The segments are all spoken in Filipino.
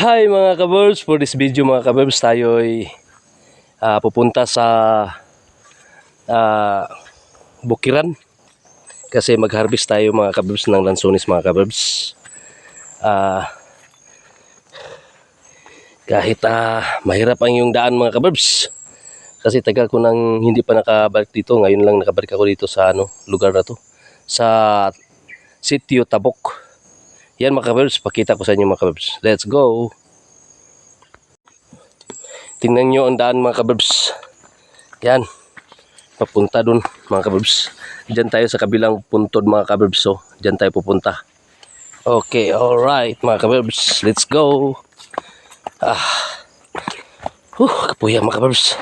Hi mga kabirds, for this video mga kabirds tayo ay pupunta sa Bukiran kasi mag-harvest tayo mga kabirds ng lansones mga kabirds. Kahit mahirap ang yung daan mga kabirds kasi tagal ko nang hindi pa nakabalik dito, ngayon lang nakabalik ako dito sa lugar na to, sa Sitio Tabok. Yan mga kabirds, pakita ko sa inyo mga kabirds. Let's go! Tingnan nyo ang daan mga kabirds. Yan, papunta dun mga kabirds. Diyan tayo sa kabilang puntod mga kabirds. So, diyan tayo pupunta. Okay, alright mga kabirds. Let's go! Kapuya mga kabirds.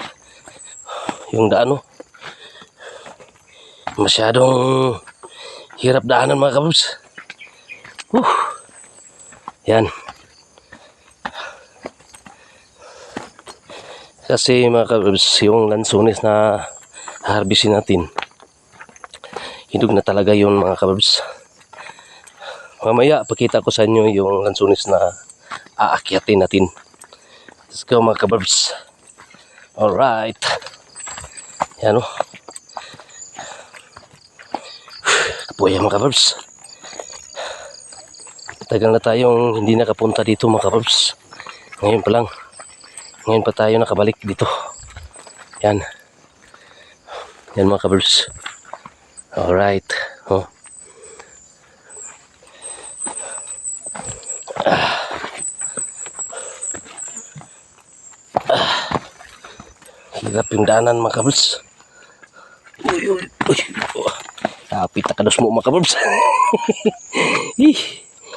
Yung daan masyadong hirap daanan mga kabirds. Yan. Kasi mga kabirds, yung lansones na harvestin natin, hindog na talaga yun mga kabirds. Mamaya pakita ko sa inyo yung lansones na aakyatin natin. Let's go mga kabirds. Alright. Yan kapuya mga kabirds. Tagal na tayong hindi nakapunta dito mga kabirds. Ngayon pa lang. Ngayon pa tayo nakabalik dito. Yan. Yan mga kabirds. Alright. Hirap yung daanan mga kabirds. Uy. Pita-kados mo mga kabirds.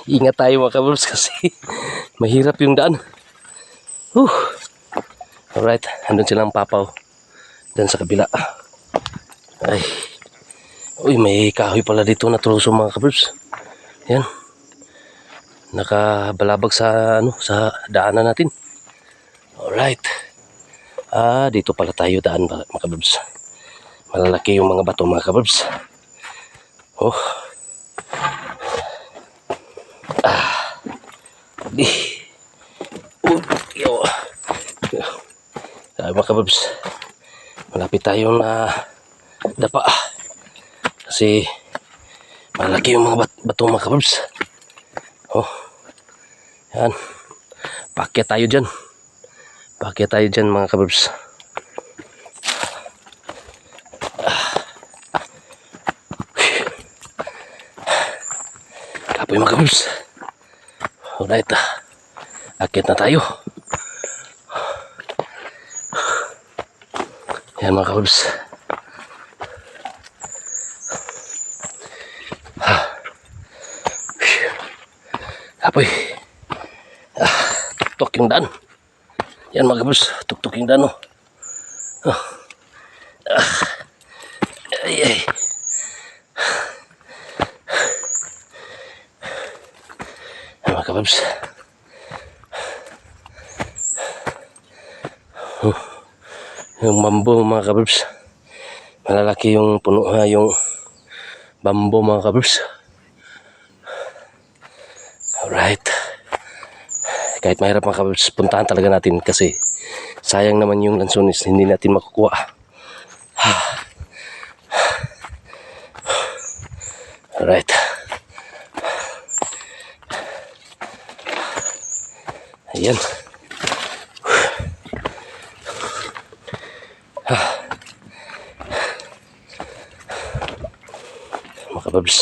Ingat tayo mga kabirds kasi mahirap yung daan. Alright, andun silang papaw dyan sa kabila. Ay. Uy, may kahoy pala dito na troso mga kabirds. Yan. Nakabalabag sa sa daanan natin. Alright. Dito pala tayo daan mga kabirds. Malalaki yung mga bato mga kabirds. Mga kabirds, malapit tayong dapa kasi malaki yung mga bato mga kabirds. Yan, paakyat tayo dyan mga kabirds. Kapoy mga kabirds. Alright, akyat na tayo. Yan mga kabirds. Apoy. Tuktok yung daan. Yan mga kabirds. Tuktok yung daan. Ay. Yan mga kabirds. Yung bambo mga kabirds, malalaki yung puno yung bambo mga kabirds. Alright, kahit mahirap mga kabirds, puntahan talaga natin kasi sayang naman yung lansones, hindi natin makukuha. Alright, ayan. Mga kabirds,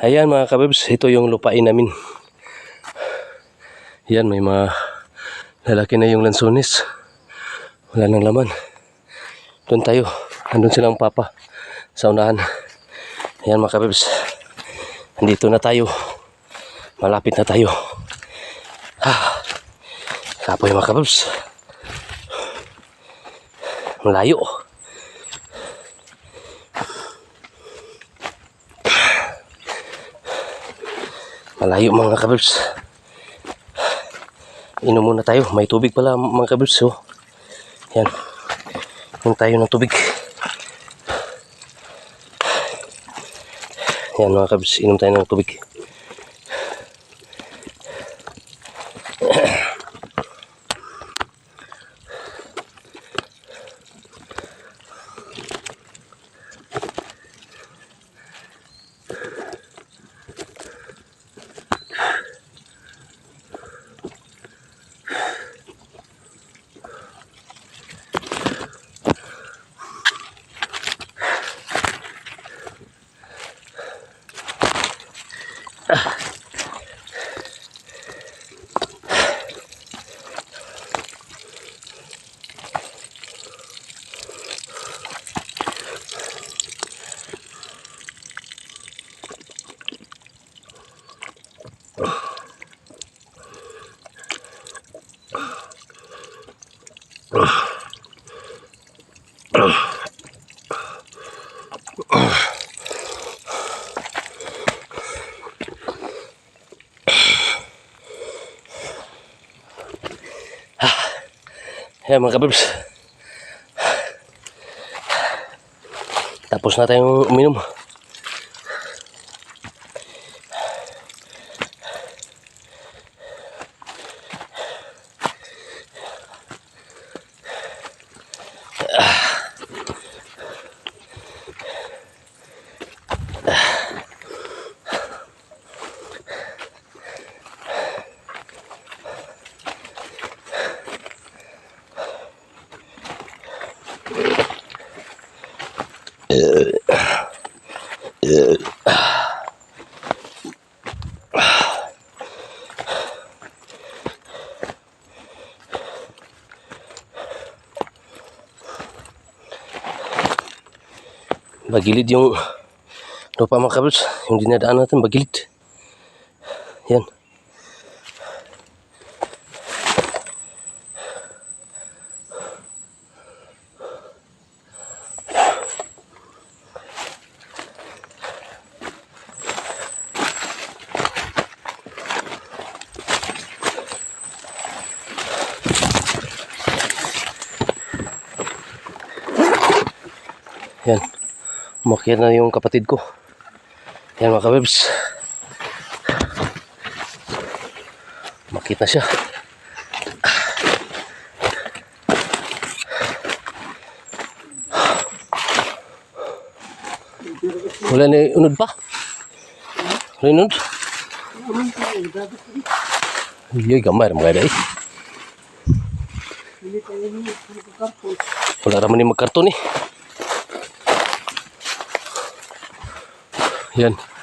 ayan mga kabirds, ito yung lupain namin. Yan, may mga lalaki na yung lansones. Wala nang laman. Doon tayo. Andun silang papa sa unahan. Ayan mga kabirds. Andito na tayo. Malapit na tayo. Kapoy mga kabirds. Malayo. Malayo mga kabibs. Inom muna tayo. May tubig pala mga kabibs. So, yan. Inom tayo ng tubig. Yan mga kabibs. Inom tayo ng tubig. Ayan mga kabibs. Tapos na tayong uminom. Bagilid yung lupa mga kabibs. Yung dinadaan natin bagilid. Yan. Yan. Umakyat na yung kapatid ko. Yan mga kabibs. Umakyat na siya. Wala na unod pa? Wala unod? Iya, gambar mga day. Wala naman yung magkarton eh. Yan.